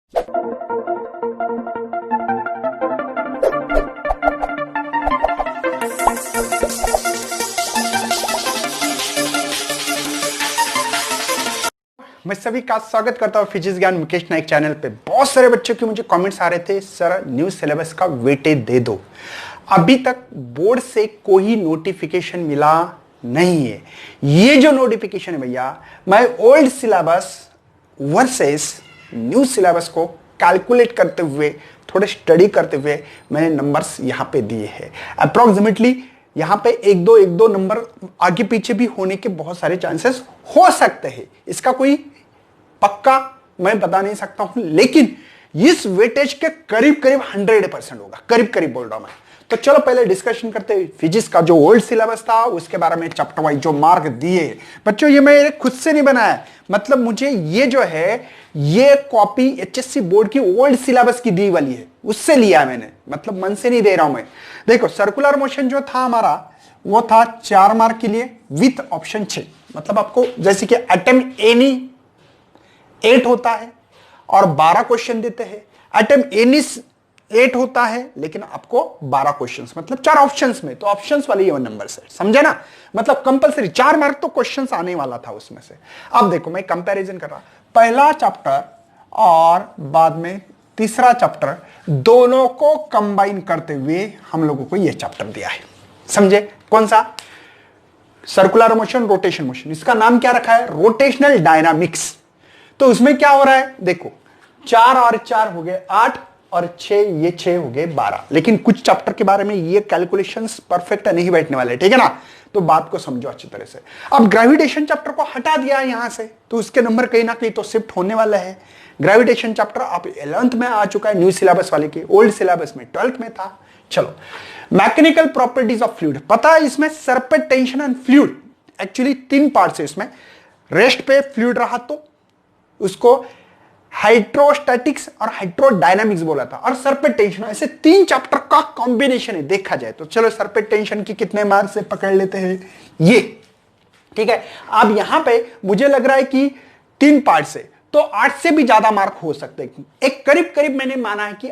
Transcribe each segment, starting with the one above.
मैं सभी का स्वागत करता हूं फिजिक्स ज्ञान मुकेश नायक चैनल पे। बहुत सारे बच्चों के मुझे कमेंट्स आ रहे थे, सर न्यू सिलेबस का वेटेज दे दो। अभी तक बोर्ड से कोई नोटिफिकेशन मिला नहीं है। ये जो नोटिफिकेशन है भैया, मैं old syllabus versus new syllabus को कैलकुलेट करते हुए, थोड़े स्टडी करते हुए मैंने नंबर्स यहां पे दिए हैं। अप्रोक्सीमेटली यहां पे एक दो नंबर आगे पीछे भी होने के बहुत सारे चांसेस हो सकते हैं। इसका कोई पक्का मैं बता नहीं सकता हूं, लेकिन इस वेटेज के करीब करीब 100% होगा, करीब करीब बोल रहा हूं मैं। तो चलो पहले डिस्कशन करते हैं फिजिक्स का जो ओल्ड सिलेबस था उसके बारे में, चैप्टर वाइज जो मार्क दिए। बच्चों ये मैं खुद से नहीं बनाया, मतलब मुझे ये जो है ये कॉपी एचएससी बोर्ड की ओल्ड सिलेबस की दी वाली है, उससे लिया है मैंने, मतलब मन से नहीं दे रहा हूं मैं। देखो सर्कुलर मोशन जो था हमारा वो था 4 मार्क के लिए विथ ऑप्शन 6। मतलब आपको जैसे कि एटम एनी 8 होता है और 12 क्वेश्चन देते हैं, एटम एनी 8 होता है लेकिन आपको 12 क्वेश्चंस, मतलब 4 ऑप्शंस में, तो ऑप्शंस वाले ये नंबर से, समझे ना? मतलब कंपलसरी 4 मार्क तो क्वेश्चंस आने वाला था उसमें से। अब देखो मैं कंपैरिजन कर रहा, पहला चैप्टर और बाद में तीसरा चैप्टर, दोनों को कंबाइन करते हुए हम लोगों को यह चैप्टर दिया है, समझे? कौन सा? Circular motion, rotation motion. इसका नाम क्या रखा है? Rotational dynamics. तो उसमें क्या हो रहा है देखो, 4 और 4 हो गए 8 और 6, ये 6 हो गए 12। लेकिन कुछ चैप्टर के बारे में ये कैलकुलेशंस परफेक्ट नहीं बैठने वाले, ठीक है ना? तो बात को समझो अच्छी तरह से। अब ग्रेविटेशन चैप्टर को हटा दिया है यहां से, तो उसके नंबर कहीं ना कहीं तो शिफ्ट होने वाला है। ग्रेविटेशन चैप्टर आप 11th में आ चुका है न्यू सिलेबस वाले के, ओल्ड सिलेबस में 12th में था। चलो मैकेनिकल प्रॉपर्टीज ऑफ फ्लूइड, पता है इसमें surface tension and fluid, actually 3 parts है इसमें। रेस्ट पे फ्लूइड रहा तो उसको हाइड्रोस्टैटिक्स और हाइड्रोडायनामिक्स बोला था, और सरफेस टेंशन, ऐसे 3 चैप्टर का कॉम्बिनेशन है देखा जाए तो। चलो सरफेस टेंशन की कितने मार्क्स से पकड़ लेते हैं ये, ठीक है? अब यहां पे मुझे लग रहा है कि 3 पार्ट से तो 8 से भी ज्यादा मार्क हो सकते हैं। एक करीब करीब मैंने माना है कि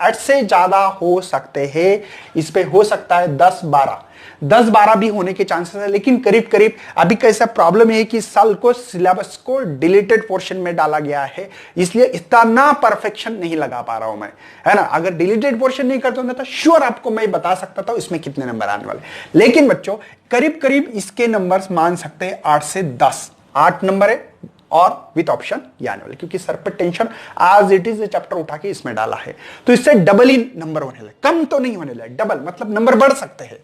8 से ज्यादा हो सकते हैं। इस पे हो सकता है 10-12 भी होने के चांसेस है, लेकिन करीब करीब। अभी कैसा प्रॉब्लम है कि इस साल को सिलेबस को डिलीटेड पोर्शन में डाला गया है, इसलिए इतना परफेक्शन नहीं लगा पा रहा हूं मैं, है ना? अगर डिलीटेड पोर्शन नहीं करता हूं तो श्योर आपको मैं बता सकता था इसमें कितने नंबर आने वाले। लेकिन बच्चों करीब करीब इसके नंबर्स मान सकते हैं 8 से 10, 8 नंबर है और विथ ऑप्शन ये आने वाले, क्योंकि सरफेस टेंशन आज इट इज चैप्टर उठा के इसमें डाला है, तो इससे डबल ही नंबर होने लगे, कम तो नहीं होने लगे, डबल मतलब नंबर बढ़ सकते हैं,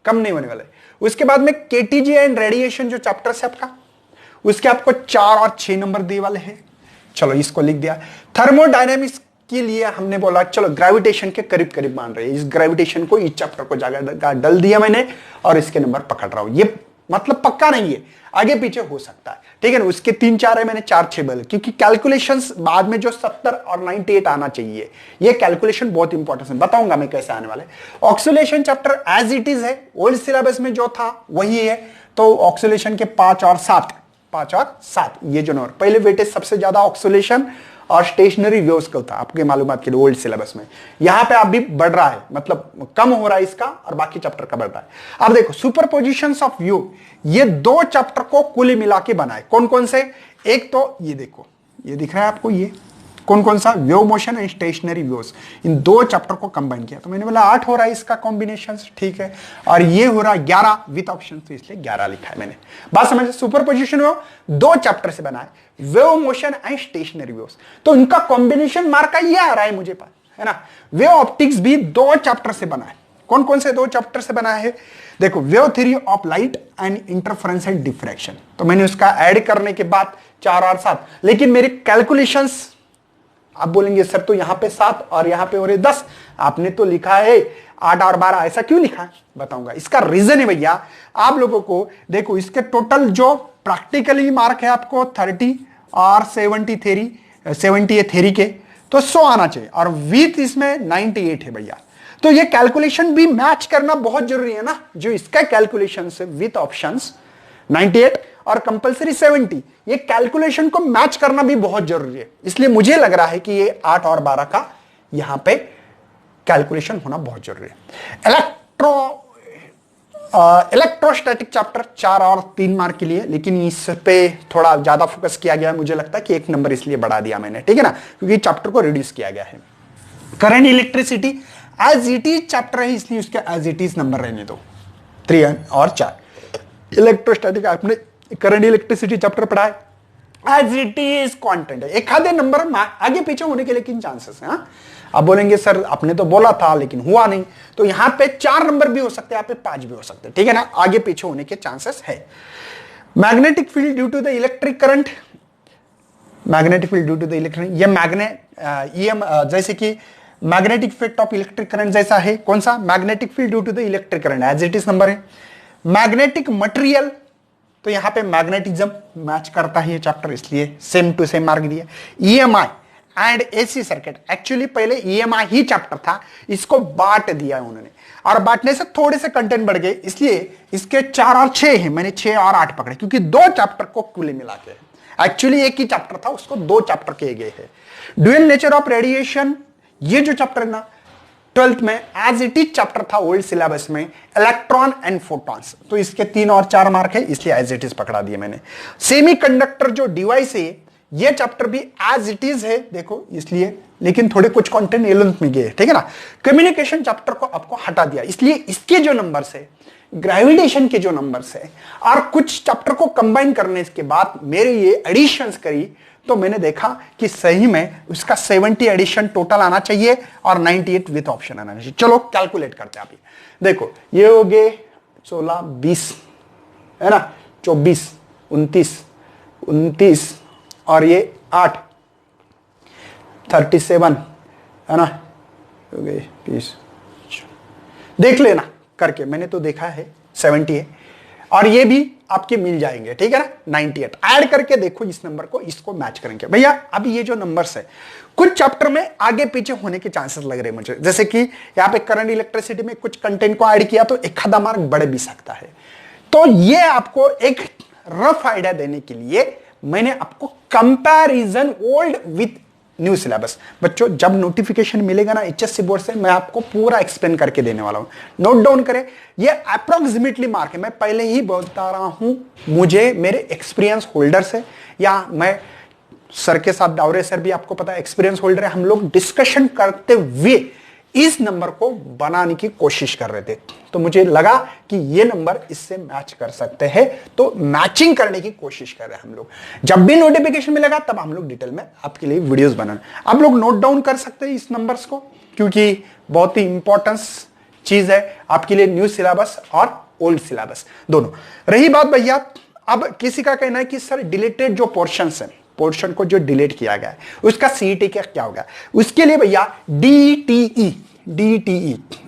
कम नहीं होने वाले। उसके बाद में केटीजी एंड रेडिएशन जो चैप्टर है आपका, उसके आपको 4 और 6 नंबर दे वाले हैं। चलो इसको लिख दिया। थर्मोडायनेमिक्स के लिए हमने बोला चलो ग्रेविटेशन के करीब करीब मान रहे हैं, इस ग्रेविटेशन को इस चैप्टर को जाकर डल दिया मैंने और इसके नंबर पकड़ रहा हूं। ये मतलब पक्का नहीं है, आगे पीछे हो सकता है, ठीक है ना? उसके 3-4 है, मैंने 4-6 बोले, क्योंकि कैलकुलेशंस बाद में जो 70 और 98 आना चाहिए, ये कैलकुलेशन बहुत इंपॉर्टेंट है, बताऊंगा मैं कैसे आने वाले। Oscillation chapter as it is है, ओल्ड सिलेबस में जो था वही है, तो ऑक्सीलेशन के 5 और 7 ये जो नंबर, पहले वेटेज सबसे ज्यादा ऑक्सीलेशन और स्टेशनरी वेव्स का था, आपके मालूमात के लिए ओल्ड सिलेबस में। यहां पे आप भी बढ़ रहा है, मतलब कम हो रहा है इसका, और बाकी चैप्टर का बढ़ रहा है। अब देखो सुपरपोजिशंस ऑफ व्यू, ये 2 चैप्टर को कुल मिला के बनाए। कौन कौन से? एक तो ये देखो, ये दिख रहा है आपको, ये कौन कौन सा? Wave motion and stationery waves, in 2 chapter को कंबाइन किया, तो मैंने बोला 8 हो रहा है इसका कॉम्बिनेशन, ठीक है? और ये हो रहा है 11 विथ ऑप्शन, तो इसलिए 11 लिखा है मैंने। बात समझ? सुपरपोजिशन वेव 2 चैप्टर से बना है, wave motion and stationery waves, तो इनका कॉम्बिनेशन मार्क का ये आ रहा है मुझे पास, है ना? वेव ऑप्टिक्स भी 2 चैप्टर से बना है। कौन कौन से 2 चैप्टर से बना है? देखो wave theory of light and interference and diffraction, तो मैंने उसका ऐड करने के बाद 4 और 7, लेकिन मेरी कैलकुलेशंस, आप बोलेंगे सर तो यहां पे 7 और यहां पे हो रहे 10, आपने तो लिखा है 8 और 12, ऐसा क्यों लिखा है? बताऊंगा। इसका रीजन है भैया, आप लोगों को देखो इसके टोटल जो प्रैक्टिकली मार्क है आपको 30 और 70 है थ्योरी के, तो 100 आना चाहिए, और विथ इसमें 98 है भैया। तो ये कैलकुलेशन भी मैच करना बहुत जरूरी है ना, जो इसका कैलकुलेशन है विथ ऑप्शंस 98 और कंपलसरी 70, ये कैलकुलेशन को मैच करना भी बहुत जरूरी है। इसलिए मुझे लग रहा है कि ये 8 और 12 का यहां पे कैलकुलेशन होना बहुत जरूरी है। इलेक्ट्रोस्टैटिक चैप्टर 4 और 3 मार्क के लिए, लेकिन इस पे थोड़ा ज्यादा फोकस किया गया है। मुझे लगता है कि 1 नंबर इसलिए बढ़ा दिया मैंने, ठीक है ना, क्योंकि चैप्टर को रिड्यूस किया गया है। Current electricity as it is chapter है, इसलिए उसके एज इट इज नंबर रहने दो, 3 और 4। इलेक्ट्रोस्टैटिक आपने करंट इलेक्ट्रिसिटी चैप्टर पढ़ा है, एज इट इज कांस्टेंट है। एक आधे नंबर आगे पीछे होने के लेकिन चांसेस है। आप बोलेंगे सर आपने तो बोला था लेकिन हुआ नहीं, तो यहां पे 4 नंबर भी हो सकते हैं, यहाँ पे 5 भी हो सकते हैं, ठीक है ना, आगे पीछे होने के चांसेस है। Magnetic field due to the electric current, magnetic field due to the electric, ये जैसे कि magnetic effect of electric current जैसा है। कौन सा? Magnetic field due to the electric current, as it is number है। मैग्नेटिक मटेरियल, तो यहां पे मैग्नेटिज्म मैच करता है ये चैप्टर, इसलिए सेम टू सेम मार्क दिया। EMI and AC circuit, actually पहले ईएमआई ही चैप्टर था, इसको बांट दिया उन्होंने, और बांटने से थोड़े से कंटेंट बढ़ गए, इसलिए इसके 4 और 6 है, मैंने 6 और 8 पकड़े, क्योंकि 2 चैप्टर को कुल मिला के, एक्चुअली एक ही चैप्टर था, उसको 2 चैप्टर किए गए हैं। ड्यूअल नेचर ऑफ रेडिएशन, ये जो चैप्टर है ना 12th में एज इट इज चैप्टर था ओल्ड सिलेबस में, इलेक्ट्रॉन एंड फोटॉन्स, तो इसके 3 और 4 मार्क है, इसलिए एज इट इज पकड़ा दिए मैंने। सेमीकंडक्टर जो डिवाइस है, ये चैप्टर भी एज इट इज है, देखो, इसलिए, लेकिन थोड़े कुछ कंटेंट 11th में गए, ठीक है ना। कम्युनिकेशन चैप्टर को आपको हटा दिया, इसलिए इसके जो नंबर्स है, ग्रेविटेशन के जो नंबर्स है, और कुछ चैप्टर को कंबाइन करने के बाद मेरे ये एडिशंस करी, तो मैंने देखा कि सही में उसका 70 एडिशन टोटल आना चाहिए और 98 विथ ऑप्शन आना चाहिए। चलो कैलकुलेट करते हैं अभी। देखो ये हो गए 16, 20 है ना, 24, 29 और ये 8, 37 है ना, हो गए 20। देख लेना करके, मैंने तो देखा है 70 है, और ये भी आपके मिल जाएंगे, ठीक है ना, 98 ऐड करके देखो इस नंबर को, इसको मैच करेंगे भैया। अभी ये जो नंबर्स है, कुछ चैप्टर में आगे पीछे होने के चांसेस लग रहे हैं मुझे, जैसे कि यहाँ पे करंट इलेक्ट्रिसिटी में कुछ कंटेंट को ऐड किया तो एक आधा मार्क बढ़ भी सकता है। तो ये आपको एक रफ आइडिया देने के लिए मैंने आपको comparison old with new syllabus, बच्चों जब नोटिफिकेशन मिलेगा ना एचएससी बोर्ड से, मैं आपको पूरा एक्सप्लेन करके देने वाला हूं, नोट डाउन करें। ये अप्रोक्सीमेटली मार्क है, मैं पहले ही बोलता रहा हूं, मुझे मेरे एक्सपीरियंस होल्डर से, या मैं सर के साथ, डावरे सर भी आपको पता है एक्सपीरियंस होल्डर है, हम लोग डिस्कशन करते हुए इस नंबर को बनाने की कोशिश कर रहे थे, तो मुझे लगा कि ये नंबर इससे मैच कर सकते हैं, तो मैचिंग करने की कोशिश कर रहे हैं हम लोग। जब भी नोटिफिकेशन मिलेगा तब हम लोग डिटेल में आपके लिए वीडियोस बनाना, आप लोग नोट डाउन कर सकते हैं इस नंबर्स को, क्योंकि बहुत ही इंपॉर्टेंस चीज है आपके लिए, न्यू सिलेबस और ओल्ड सिलेबस दोनों। रही बात भैया, अब किसी का कहना है कि सर डिलीटेड जो पोर्शंस है, पोर्शन को जो डिलीट किया गया है उसका सीईटी का क्या होगा, उसके लिए भैया डीटीई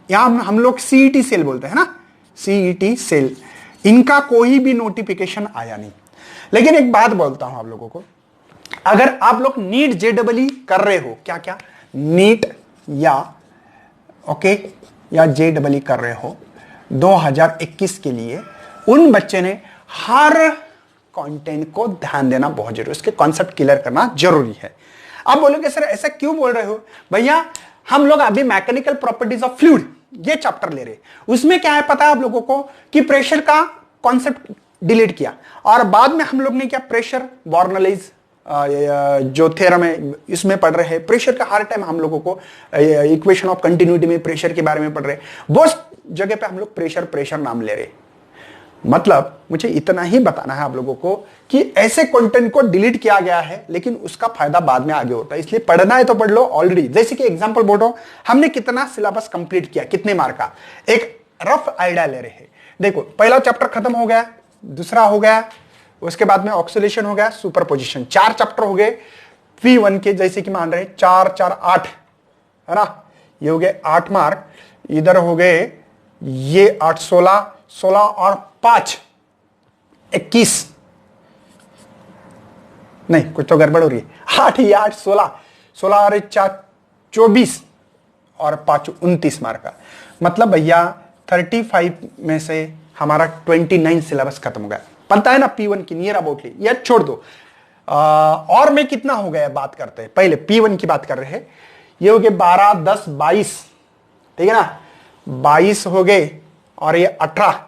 यहां हम लोग सीईटी सेल बोलते हैं ना, सीईटी सेल, इनका कोई भी नोटिफिकेशन आया नहीं। लेकिन एक बात बोलता हूं आप लोगों को, अगर आप लोग नीट जेडबलई कर रहे हो, क्या क्या नीट या ओके या जेडबलई कर रहे हो 2021 के लिए, उन बच्चे ने हर कंटेंट को ध्यान देना बहुत जरूरी है, उसके कॉन्सेप्ट क्लियर करना जरूरी है। आप बोलोगे सर ऐसा क्यों बोल रहे हो भैया, हम लोग अभी मैकेनिकल प्रॉपर्टीज ऑफ फ्लूइड ये चैप्टर ले रहे, उसमें क्या है पता है आप लोगों को कि प्रेशर का कॉन्सेप्ट डिलीट किया, और बाद में हम लोग ने क्या प्रेशर बॉर्नलीज जो थ्योरम है इसमें पढ़ रहे हैं, प्रेशर का हर टाइम हम लोगों को इक्वेशन ऑफ कंटिन्यूटी में प्रेशर के बारे में पढ़ रहे हैं, वो जगह पे हम लोग प्रेशर नाम ले रहे। मतलब मुझे इतना ही बताना है आप लोगों को कि ऐसे कंटेंट को डिलीट किया गया है, लेकिन उसका फायदा बाद में आगे होता है, इसलिए पढ़ना है तो पढ़ लो ऑलरेडी। जैसे कि एग्जांपल बोल रहा हूं, हमने कितना सिलेबस कंप्लीट किया, कितने मार्क का, एक रफ आइडिया ले रहे हैं। देखो पहला चैप्टर खत्म हो गया, दूसरा हो गया, उसके बाद में ऑक्सीलेशन हो गया, सुपरपोजिशन, 4 चैप्टर हो गए P1 के, जैसे कि मान रहे 4 4 8 है ना, ये हो गए 8 मार्क, इधर हो गए ये 8 16 और 5 21, नहीं कुछ तो गड़बड़ हो रही है, 8 या 8 16 और 4 24 और 5 29 मार्क का। मतलब भैया 35 में से हमारा 29 सिलेबस खत्म हो गया, पता है ना P1 की नियर अबाउटली, ये छोड़ दो। और में कितना हो गया बात करते हैं, पहले P1 की बात कर रहे हैं। ये हो गए 12, 10, 22, ठीक है ना, 22 हो गए और ये 18,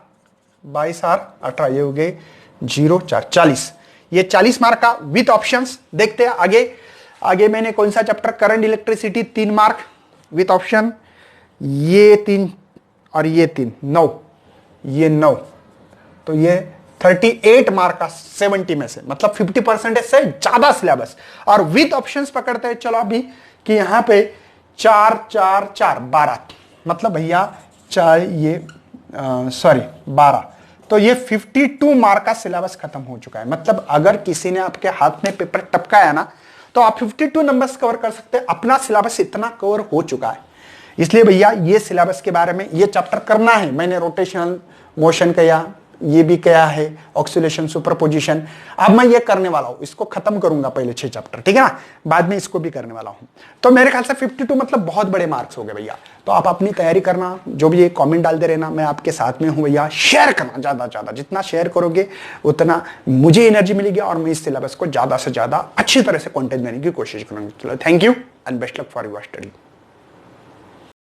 22 और 18 ये हो गए 0, 4, 40। ये 40 मार्क का विथ ऑप्शंस। देखते हैं आगे। आगे मैंने कौन सा chapter, current electricity 3 mark with option, ये 3 और ये 3, 9, ये 9, तो ये 38 मार्क का 70 में से, मतलब 50% से ज्यादा सिलेबस। और विथ ऑप्शंस पकड़ते हैं चलो अभी कि यहां पे 4, 4, 4, 12, मतलब भैया 4 ये 12, तो ये 52 मार्क का सिलेबस खत्म हो चुका है। मतलब अगर किसी ने आपके हाथ में पेपर टपकाया ना तो आप 52 नंबर्स कवर कर सकते हैं, अपना सिलेबस इतना कवर हो चुका है। इसलिए भैया ये सिलेबस के बारे में ये चैप्टर करना है। मैंने रोटेशनल मोशन किया, ये भी किया है, ऑक्सीलेशन, सुपरपोजिशन, अब मैं ये करने वाला हूं, इसको खत्म करूंगा पहले 6 चैप्टर, ठीक है ना, बाद में इसको भी करने वाला हूं। तो मेरे ख्याल से 52 मतलब बहुत बड़े मार्क्स हो गए भैया। तो आप अपनी तैयारी करना, जो भी ये कमेंट डालते रहना, मैं आपके साथ में हूं भैया। शेयर करना ज्यादा से ज्यादा, जितना शेयर करोगे उतना मुझे एनर्जी मिलेगी और मैं इस सिलेबस को ज्यादा से ज्यादा अच्छी तरह से कंटेंट देने की कोशिश करूंगी। Thank you and best luck for your study.